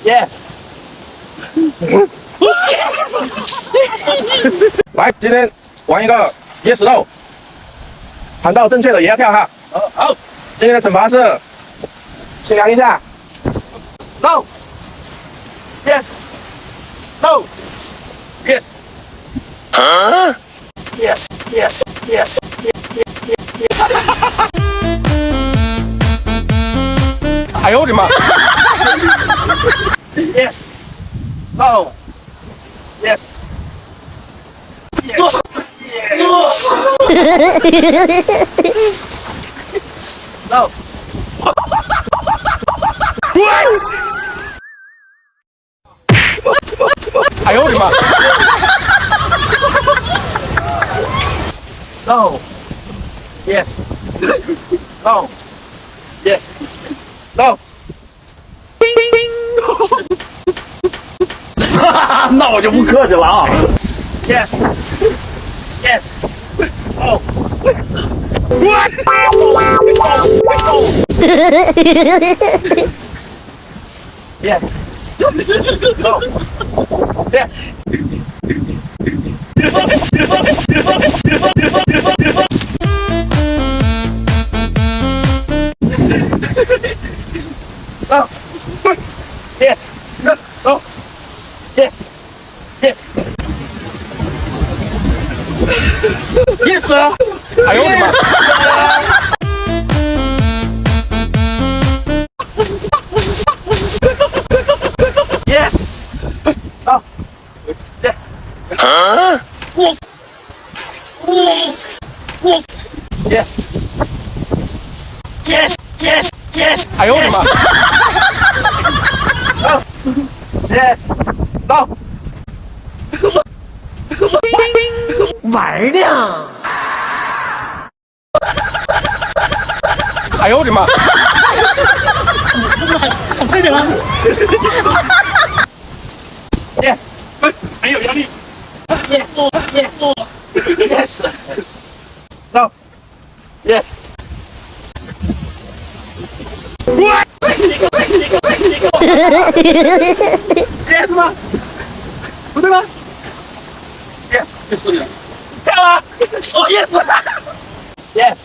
Yes。来，今天玩一个 Yes No， 喊到正确的也要跳哈。好，今天的惩罚是，请量一下。No。Yes。No。Yes。啊 ？Yes。Yes。Yes。哎呦我的妈 ！Yes。No。Yes。Yes。No。哎呦我的妈 ！No。Yes。No。Yes。No。那我就不客气了啊。Yes。Yes。No。Yes。No。Yes。No。Yes。No。Yes。Yes。Yes 啊！哎呦我的妈 ！Yes。好。啊？我。Yes。Yes。Yes。Yes。哎呦我的妈 ！Yes。到。玩呢？哎呦我的妈！快点了 ！Yes。很有压力。Yes。Yes。Yes。No。Yes。Yes 吗？不对吗 ？Yes。跳啊！哦 ，Yes。Yes。